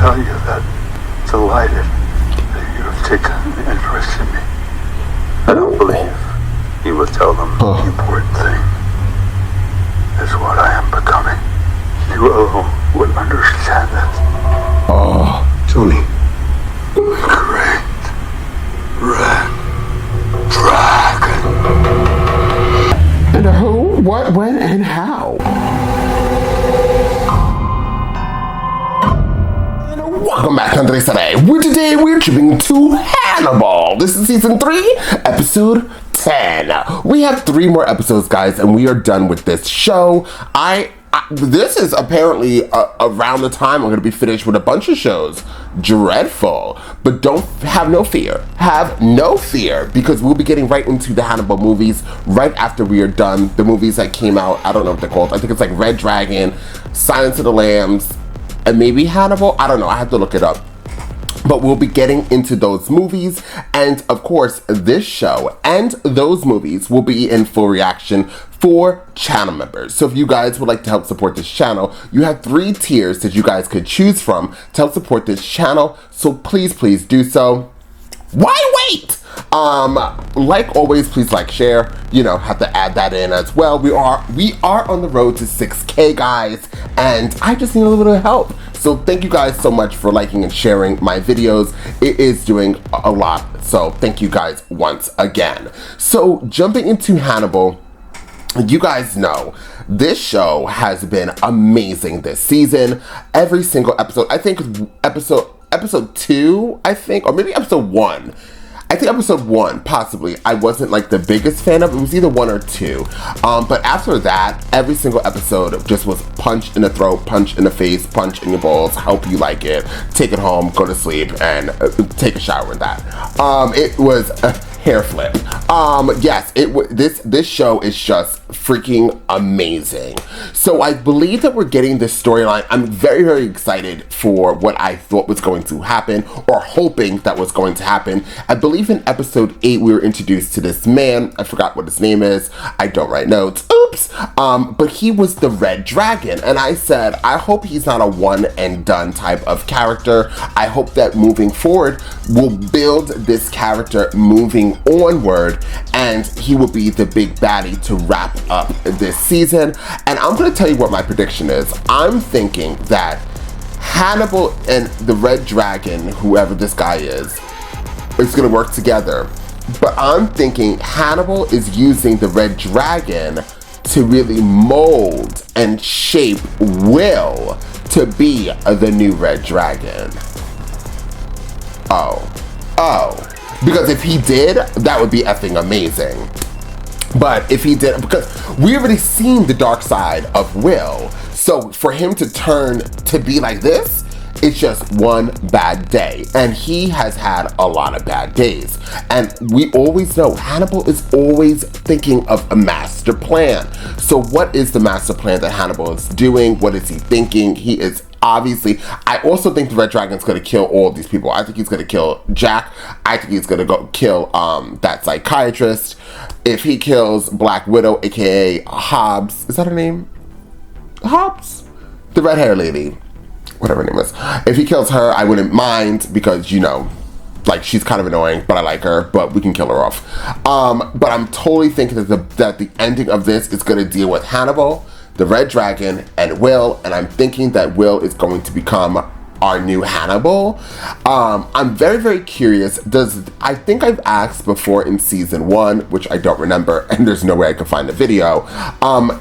tell you that I'm delighted that you have taken an interest in me. I don't believe you will tell them the important thing is what I am becoming. You alone would understand that. Oh, Tony. Great Red Dragon. And who, what, when, and how? Welcome back to Andres today. Today we're jumping to Hannibal. This is season 3, episode 10. We have 3 more episodes, guys, and we are done with this show. This is apparently around the time I'm going to be finished with a bunch of shows. Dreadful. But have no fear. Have no fear, because we'll be getting right into the Hannibal movies right after we are done. The movies that came out, I don't know what they're called. I think it's like Red Dragon, Silence of the Lambs, and maybe Hannibal. I don't know. I have to look it up. But we'll be getting into those movies, and of course this show and those movies will be in full reaction for channel members. So if you guys would like to help support this channel, you have 3 tiers that you guys could choose from to help support this channel, so please do so. Why wait? Like always, please like, share, have to add that in as well. We are on the road to 6K, guys, and I just need a little bit of help. So thank you guys so much for liking and sharing my videos. It is doing a lot, so thank you guys once again. So jumping into Hannibal, you guys know this show has been amazing this season. Every single episode, I think episode 2, I think, or maybe episode 1. I think episode 1, possibly, I wasn't like the biggest fan of. It was either 1 or 2. But after that, every single episode just was punch in the throat, punch in the face, punch in your balls, hope you like it, take it home, go to sleep, and take a shower with that. It was a hair flip. Yes, this show is just freaking amazing. So I believe that we're getting this storyline. I'm very, very excited for what I thought was going to happen, or hoping that was going to happen. I believe in episode 8 we were introduced to this man. I forgot what his name is. I don't write notes. Oops. But he was the Red Dragon, and I said, I hope he's not a one and done type of character. I hope that moving forward we'll build this character moving onward, and he will be the big baddie to wrap up this season. And I'm going to tell you what my prediction is. I'm thinking that Hannibal and the Red Dragon, whoever this guy is going to work together. But I'm thinking Hannibal is using the Red Dragon to really mold and shape Will to be the new Red Dragon. Oh. Because if he did, that would be effing amazing. But if he did, because we already seen the dark side of Will, so for him to turn to be like this, it's just one bad day. And he has had a lot of bad days. And we always know Hannibal is always thinking of a master plan. So what is the master plan that Hannibal is doing? What is he thinking? He is obviously, I also think the Red Dragon's gonna kill all of these people. I think he's gonna kill Jack. I think he's gonna go kill that psychiatrist. If he kills Black Widow, aka Hobbs, is that her name? Hobbs? The red hair lady. Whatever her name is. If he kills her, I wouldn't mind, because, like, she's kind of annoying, but I like her, but we can kill her off. But I'm totally thinking that the ending of this is going to deal with Hannibal, the Red Dragon, and Will, and I'm thinking that Will is going to become our new Hannibal. I'm very, very curious. I think I've asked before in season 1, which I don't remember, and there's no way I can find the video.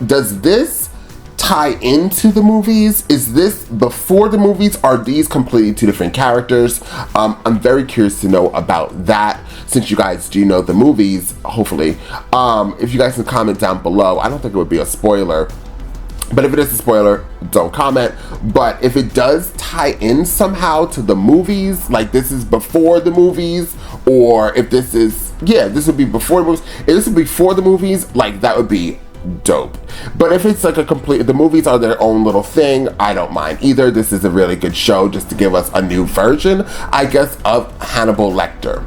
Does this tie into the movies? Is this before the movies? Are these completely 2 different characters? I'm very curious to know about that, since you guys do know the movies, hopefully. If you guys can comment down below. I don't think it would be a spoiler, but if it is a spoiler, don't comment. But if it does tie in somehow to the movies, like this is before the movies, or if this is, this would be before the movies. If this would be before the movies, like, that would be dope. But if it's like the movies are their own little thing, I don't mind either. This is a really good show just to give us a new version, I guess, of Hannibal Lecter.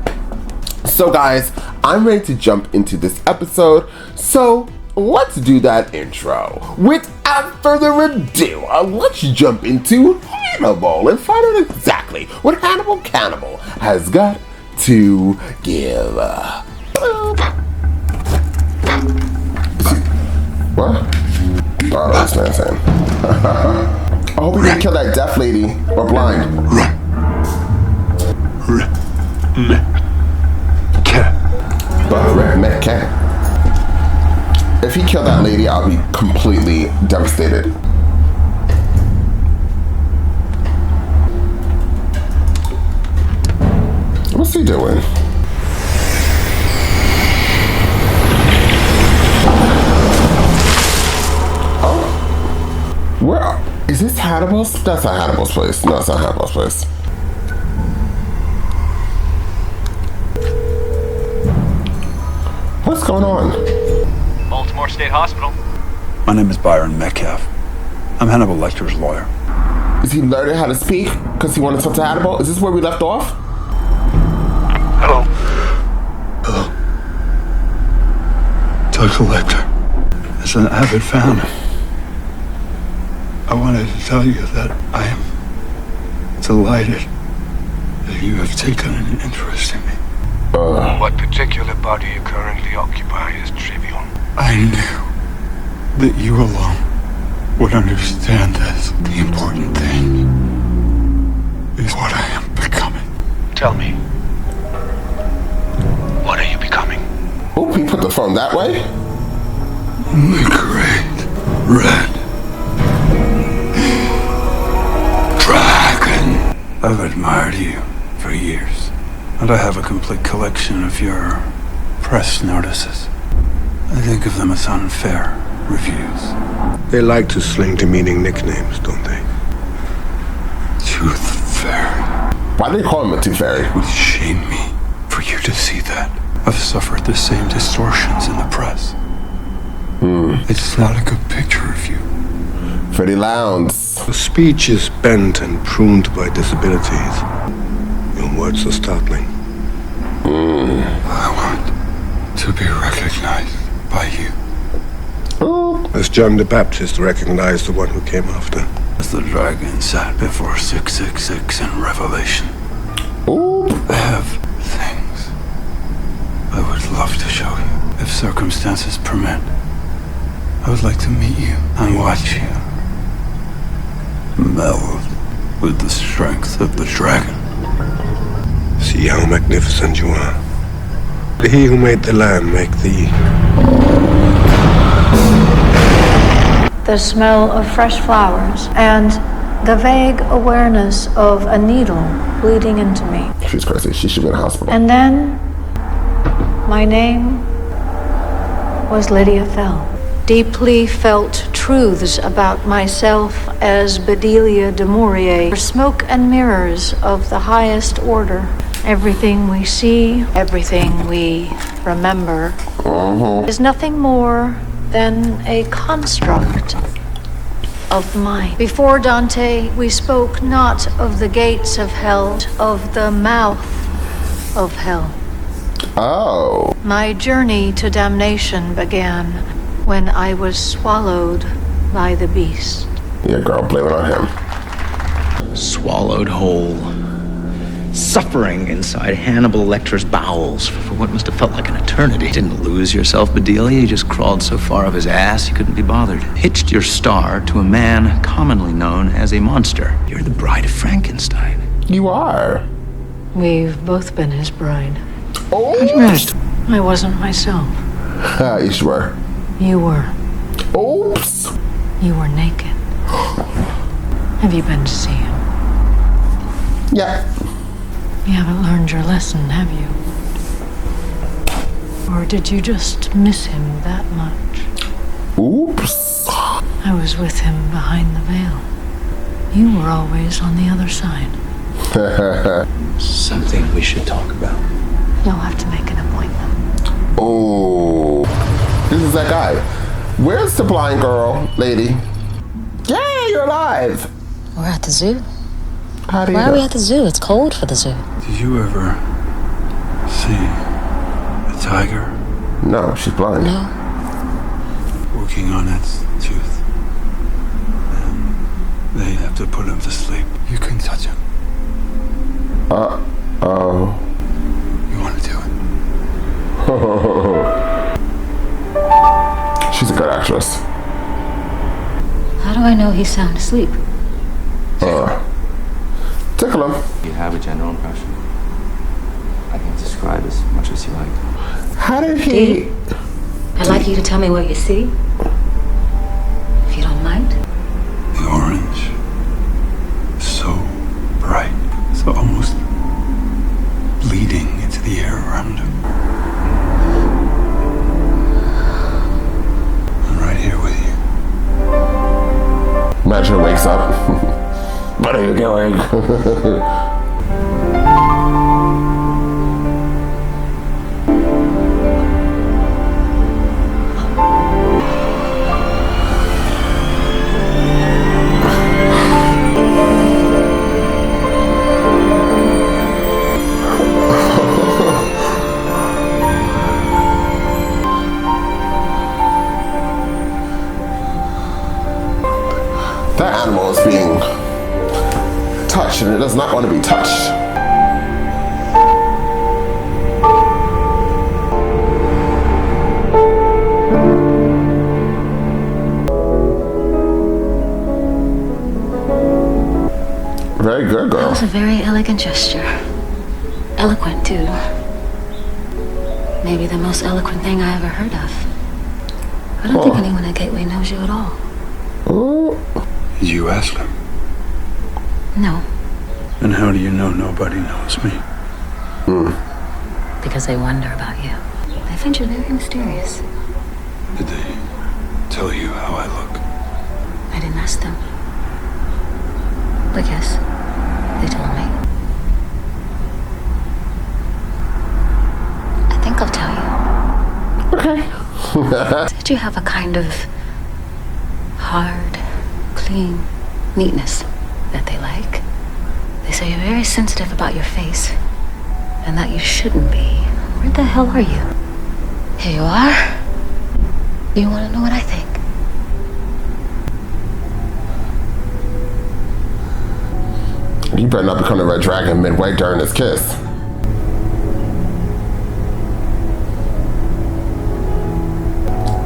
So guys, I'm ready to jump into this episode, so let's do that intro. Without further ado, let's jump into Hannibal and find out exactly what Hannibal Cannibal has got to give. What? Oh, this man's saying. I hope we didn't kill that deaf lady or blind. If he killed that lady, I'll be completely devastated. What's he doing? Oh. Where? Is this Hannibal's? That's not Hannibal's place. No, it's not Hannibal's place. What's going on? Baltimore State Hospital. My name is Byron Metcalf. I'm Hannibal Lecter's lawyer. Is he learning how to speak because he wanted to talk to Hannibal? Is this where we left off? Hello. Hello. Dr. Lecter. As an avid fan, I wanted to tell you that I am delighted that you have taken an interest in me. What particular body you currently occupy is trivial. I knew that you alone would understand this. The important thing is what I am becoming. Tell me, what are you becoming? Oh, he put the phone that way? The great red dragon. I've admired you for years, and I have a complete collection of your press notices. I think of them as unfair reviews. They like to sling demeaning nicknames, don't they? Tooth Fairy. Why do they call him a Tooth Fairy? It would shame me for you to see that. I've suffered the same distortions in the press. It's not a good picture of you. Freddie Lowndes. The speech is bent and pruned by disabilities. Your words are startling. I want to be recognized by you. As John the Baptist recognized the one who came after. As the dragon sat before 666 in Revelation. Ooh. I have things I would love to show you. If circumstances permit, I would like to meet you and watch you meld with the strength of the dragon. See how magnificent you are. He who made the lamb make thee. The smell of fresh flowers and the vague awareness of a needle bleeding into me. She's crazy. She should be in the hospital. And then my name was Lydia Fell. Deeply felt truths about myself as Bedelia de Maurier, smoke and mirrors of the highest order. Everything we see, everything we remember, is nothing more than a construct of the mind. Before Dante, we spoke not of the gates of hell, of the mouth of hell. Oh. My journey to damnation began when I was swallowed by the beast. Yeah, girl, blame it on him. Swallowed whole. Suffering inside Hannibal Lecter's bowels for what must have felt like an eternity. Didn't lose yourself, Bedelia. You just crawled so far up his ass you couldn't be bothered. Hitched your star to a man commonly known as a monster. You're the bride of Frankenstein. You are. We've both been his bride. Oh. I wasn't myself. You sure? You were. Oops. You were naked. Have you been to see him? Yeah. You haven't learned your lesson, have you? Or did you just miss him that much? Oops. I was with him behind the veil. You were always on the other side. Something we should talk about. You'll have to make an appointment. Oh. This is that guy. Where's the blind girl, lady? Yay, you're alive. We're at the zoo. How do you Why know? are we at the zoo? It's cold for the zoo. Did you ever see a tiger No, she's blind. No. working on its tooth? And they have to put him to sleep. You can touch him. Uh-oh. You want to do it? She's a good actress. How do I know he's sound asleep? Tickle him. You have a general impression. I can describe as much as you like. How did he... I'd like you to tell me what you see. If you don't mind. The orange. So bright. So almost bleeding into the air around him. I'm right here with you. Imagine wakes up. What are you doing? That animal is being touched and it does not want to be touched. Very good, girl. That was a very elegant gesture. Eloquent, too. Maybe the most eloquent thing I ever heard of. I don't think anyone at Gateway knows you at all. Ooh. Did you ask them? No, And how do you know nobody knows me? because they wonder about you. They find you very mysterious. Did they tell you how I look? I didn't ask them. But yes, they told me. I think I'll tell you. Okay. Did you have a kind of hard, clean neatness that they like? They say you're very sensitive about your face, and that you shouldn't be. Where the hell are you? Here you are. Do you want to know what I think? You better not become a red dragon midway during this kiss.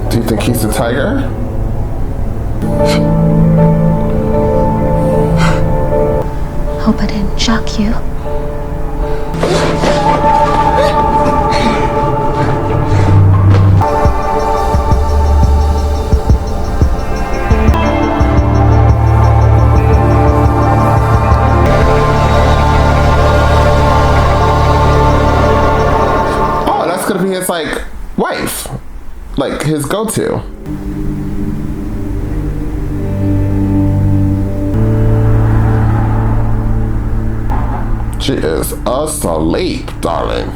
Do you think he's a tiger? Hope I didn't shock you. Oh, that's gonna be his, like, wife. Like, his go-to. She is asleep, darling.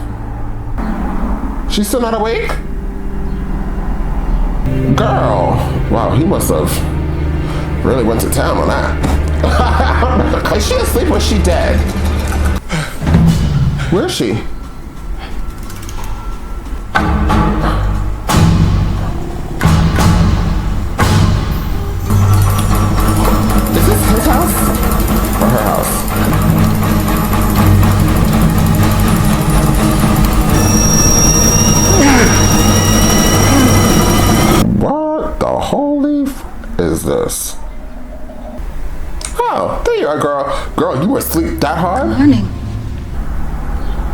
She's still not awake? Girl. Wow, he must have really went to town on that. Is she asleep or is she dead? Where is she? Is this his house? Or her house? What the holy is this? Oh, there you are, girl. Girl, you were asleep that hard? Morning.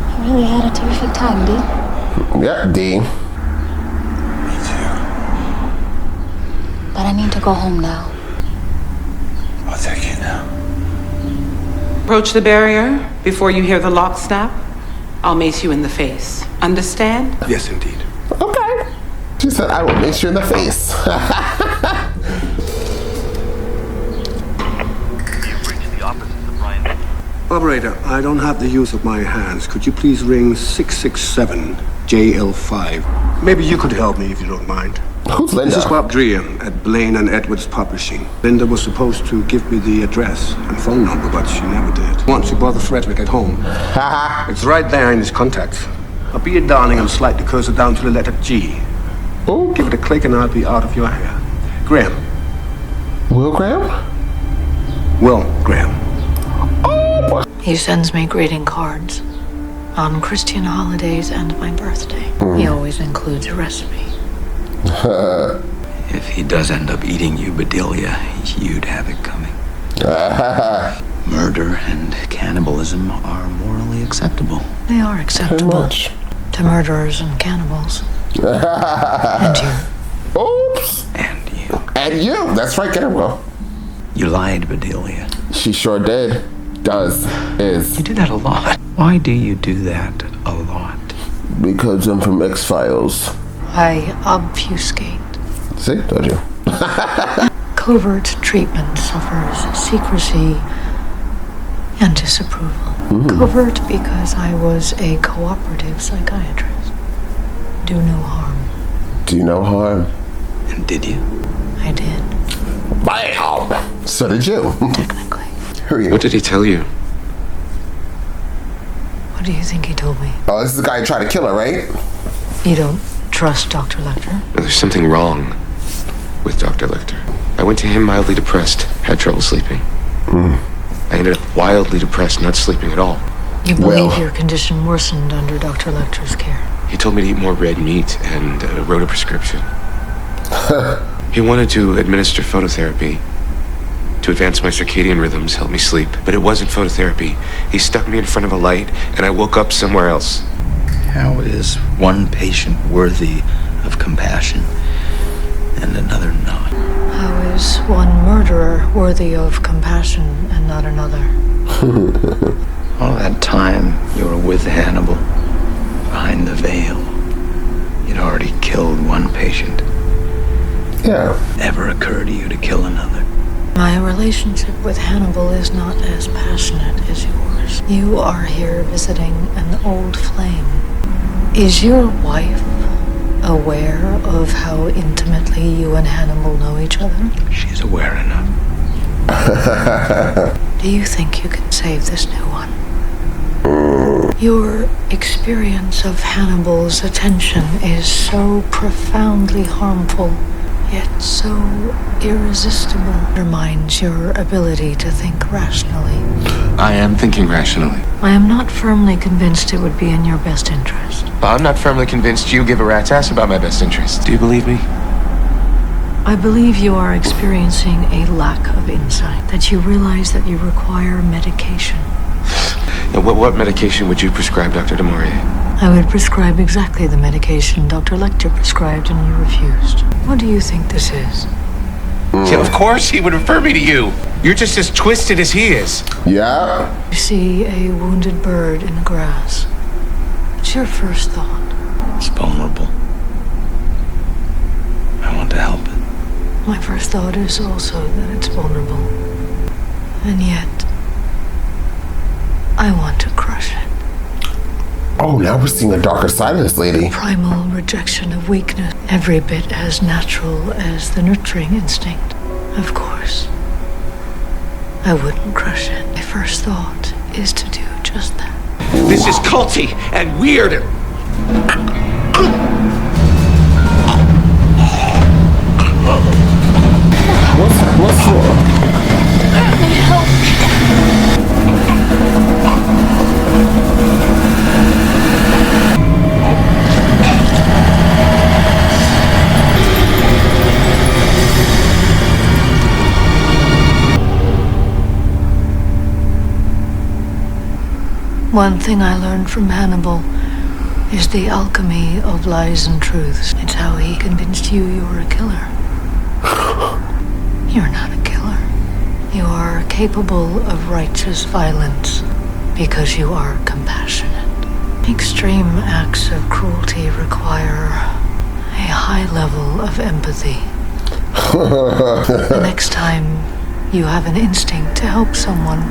I really had a terrific time, Dee. Yeah, D. Me too. But I need to go home now. I'll take you now. Approach the barrier before you hear the lock snap. I'll mace you in the face. Understand? Yes, indeed. Okay. She said, I will mace you in the face. You've reached the offices of Ryan. Operator, I don't have the use of my hands. Could you please ring 667 JL5? Maybe you could help me if you don't mind. Who's Linda? This is Bob Dreer at Blaine and Edwards Publishing. Linda was supposed to give me the address and phone number, but she never did. Once you bother Frederick at home. It's right there in his contacts. I'll be a darling and slide the cursor down to the letter G. Oh, Give it a click and I'll be out of your hair. Graham. Will Graham? Well, Graham. He sends me greeting cards on Christian holidays and my birthday. He always includes a recipe. If he does end up eating you, Bedelia, you'd have it coming. Murder and cannibalism are morally acceptable. They are acceptable to murderers and cannibals. And you. Oops. And you. And you. That's right, get her, Will. You lied, Bedelia. She sure did. Does. Is. You do that a lot. Why do you do that a lot? Because I'm from X-Files. I obfuscate. See? Told you. Covert treatment suffers secrecy and disapproval. Covert because I was a cooperative psychiatrist. Do no harm. Do no harm. And did you? I did. Bam! So did you. Technically. Who are you? What did he tell you? What do you think he told me? Oh, this is the guy who tried to kill her, right? You don't trust Dr. Lecter? There's something wrong with Dr. Lecter. I went to him mildly depressed, had trouble sleeping. I ended up wildly depressed, not sleeping at all. You believe your condition worsened under Dr. Lecter's care? He told me to eat more red meat and wrote a prescription. He wanted to administer phototherapy to advance my circadian rhythms, help me sleep. But it wasn't phototherapy. He stuck me in front of a light, and I woke up somewhere else. How is one patient worthy of compassion and another not? How is one murderer worthy of compassion and not another? All that time you were with Hannibal, behind the veil, you'd already killed one patient. Yeah. Never occurred to you to kill another. My relationship with Hannibal is not as passionate as yours. You are here visiting an old flame. Is your wife aware of how intimately you and Hannibal know each other? She's aware enough. Do you think you can save this new one? Your experience of Hannibal's attention is so profoundly harmful, yet so irresistible. Undermines your ability to think rationally. I am thinking rationally. I am not firmly convinced it would be in your best interest. But I'm not firmly convinced you give a rat's ass about my best interest. Do you believe me? I believe you are experiencing a lack of insight, that you realize that you require medication. And what medication would you prescribe, Dr. de Maurier? I would prescribe exactly the medication Dr. Lecter prescribed and you refused. What do you think this is? Yeah, of course he would refer me to you. You're just as twisted as he is. Yeah. You see a wounded bird in the grass. What's your first thought? It's vulnerable. I want to help it. My first thought is also that it's vulnerable. And yet, I want to crush it. Oh, now we're seeing a darker side of this lady. Primal rejection of weakness, every bit as natural as the nurturing instinct. Of course, I wouldn't crush it. My first thought is to do just that. This is culty and weird. What's wrong? Let me help you. One thing I learned from Hannibal is the alchemy of lies and truths. It's how he convinced you were a killer. You're not a killer. You are capable of righteous violence because you are compassionate. Extreme acts of cruelty require a high level of empathy. The next time you have an instinct to help someone,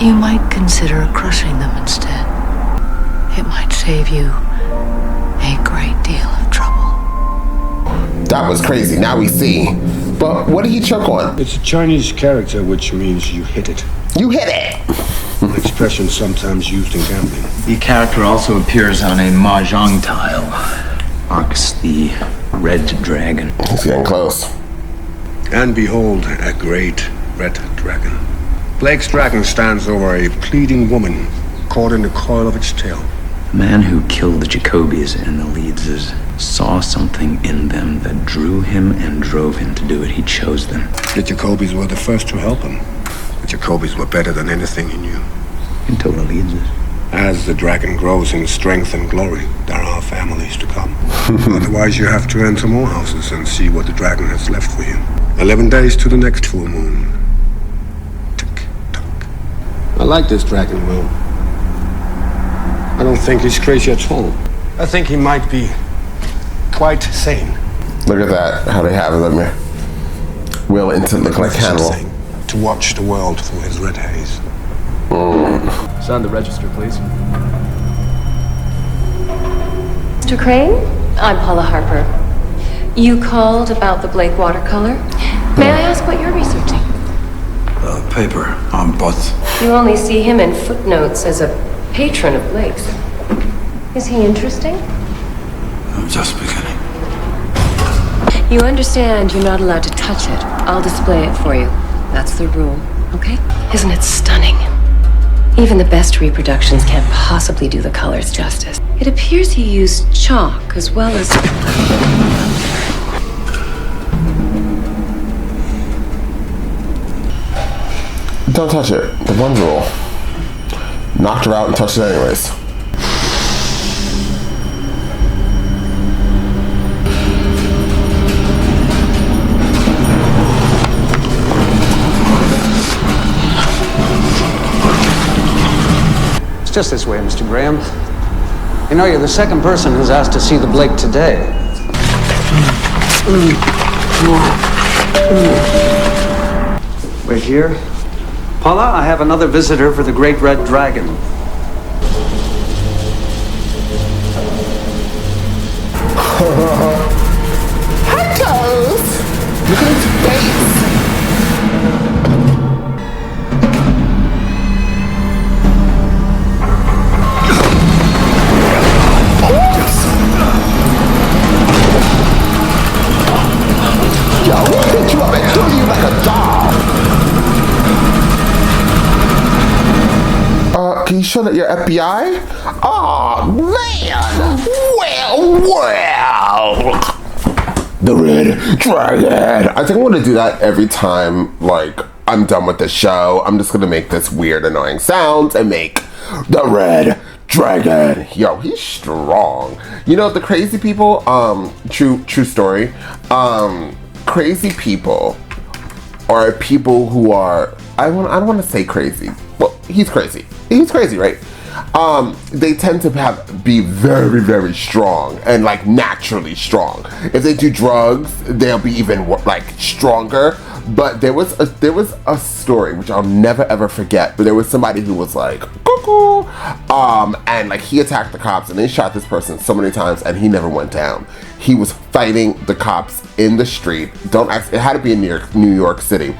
you might consider crushing them instead. It might save you a great deal of trouble. That was crazy. Now we see. But what did he choke on? It's a Chinese character, which means you hit it. You hit it! An expression sometimes used in gambling. The character also appears on a mahjong tile. Arcs the red dragon. He's getting close. And behold, a great red dragon. Blake's dragon stands over a pleading woman caught in the coil of its tail. The man who killed the Jacobys and the Leedses saw something in them that drew him and drove him to do it. He chose them. The Jacobys were the first to help him. The Jacobys were better than anything he knew. Until the Leedses. As the dragon grows in strength and glory, there are families to come. Otherwise, you have to enter more houses and see what the dragon has left for you. 11 days to the next full moon. Tick tock. I like this dragon, Will. I don't think he's crazy at all. I think he might be quite sane. Look at that, how they have it in there. Will into look like Hannibal. To watch the world through his red haze. Sign the register, please. Mr. Crane, I'm Paula Harper. You called about the Blake watercolor. May I ask what you're researching? Paper on both. You only see him in footnotes as a patron of Blake's. Is he interesting? I'm just beginning. You understand you're not allowed to touch it. I'll display it for you. That's the rule, okay? Isn't it stunning? Even the best reproductions can't possibly do the colors justice. It appears he used chalk as well as... Don't touch it. The one rule. Knocked her out and touched it anyways. It's just this way, Mr. Graham. You know, you're the second person who's asked to see the Blake today. Wait here. Paula, I have another visitor for the Great Red Dragon. Hi, Toes! Look at his face! Yo, we'll pick you up and kill you like a dog! Can you show that you're FBI? Oh man! Well! The Red Dragon! I think I'm gonna do that every time, like, I'm done with the show. I'm just gonna make this weird, annoying sounds and make the Red Dragon. Yo, he's strong. You know, the crazy people, true story, crazy people are people who are, I don't want to say crazy. Well, he's crazy. He's crazy, right? They tend to be very, very strong and like naturally strong. If they do drugs, they'll be even like stronger. But there was a story which I'll never ever forget. But there was somebody who was like, cuckoo, and like he attacked the cops and they shot this person so many times and he never went down. He was fighting the cops in the street. Don't ask. It had to be in New York City.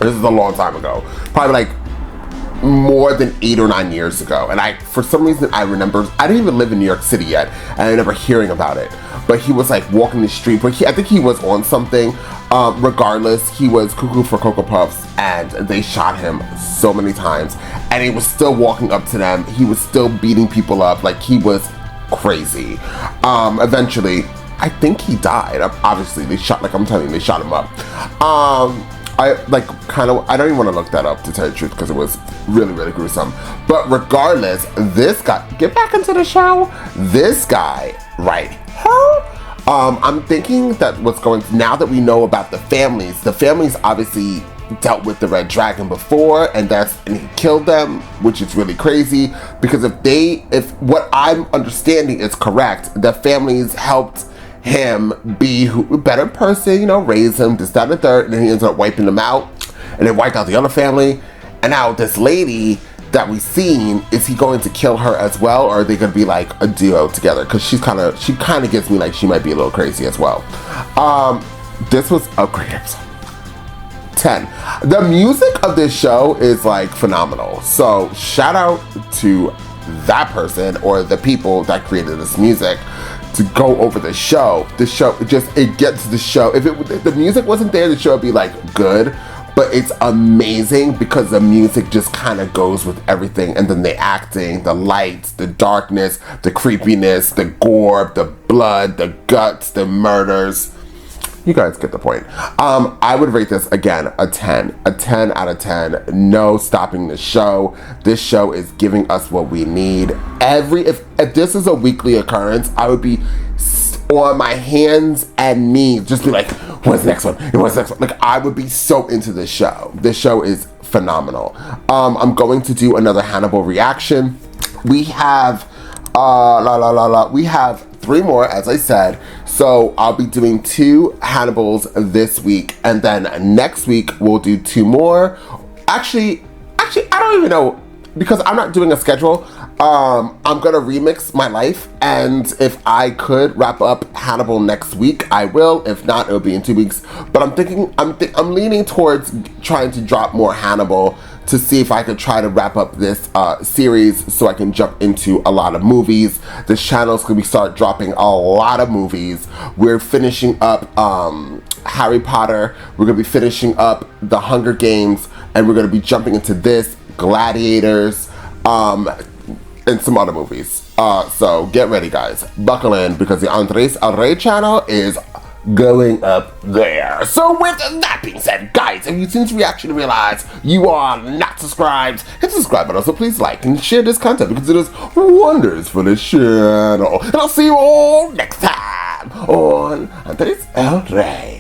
This is a long time ago. Probably like more than 8 or 9 years ago. And for some reason, I remember, I didn't even live in New York City yet, and I remember hearing about it. But he was like walking the street, but I think he was on something. Regardless, he was cuckoo for Cocoa Puffs, and they shot him so many times. And he was still walking up to them. He was still beating people up. Like, he was crazy. Eventually, I think he died. Obviously, they shot, like I'm telling you, they shot him up. I don't even want to look that up, to tell you the truth, because it was really, really gruesome. But regardless, this guy, get back into the show. This guy, right here, I'm thinking that now that we know about the families obviously dealt with the Red Dragon before, and he killed them, which is really crazy, because if what I'm understanding is correct, the families helped him be a better person, raise him, this, that, and the third, and then he ends up wiping them out, and then wiped out the other family. And now this lady that we've seen, is he going to kill her as well, or are they going to be like a duo together? Because she kind of gives me like she might be a little crazy as well. This was a great episode. 10. The music of this show is like phenomenal. So shout out to that person or the people that created this music to go over the show. The show, it gets the show. If the music wasn't there, the show would be like good. but it's amazing because the music just kind of goes with everything, and then the acting, the lights, the darkness, the creepiness, the gore, the blood, the guts, the murders. You guys get the point. I would rate this, again, a 10 out of 10. No stopping the show. This show is giving us what we need. If this is a weekly occurrence, I would be on my hands and knees, just be like, what's the next one? What's the next one? Like, I would be so into this show. This show is phenomenal. I'm going to do another Hannibal reaction. We have, we have 3 more, as I said. So I'll be doing 2 Hannibals this week, and then next week we'll do 2 more. Actually, I don't even know, because I'm not doing a schedule. I'm gonna remix my life, and if I could wrap up Hannibal next week, I will. If not, it'll be in 2 weeks. But I'm leaning towards trying to drop more Hannibal to see if I could try to wrap up this series so I can jump into a lot of movies. This channel's gonna start dropping a lot of movies. We're finishing up Harry Potter. We're gonna be finishing up The Hunger Games, and we're gonna be jumping into this, Gladiators, and some other movies. So get ready, guys. Buckle in, because the Andres Array channel is going up there. So with that being said, guys, if you've seen this reaction and realize you are not subscribed, hit the subscribe button. So please like and share this content, because it does wonders for this channel. And I'll see you all next time on Andres Array.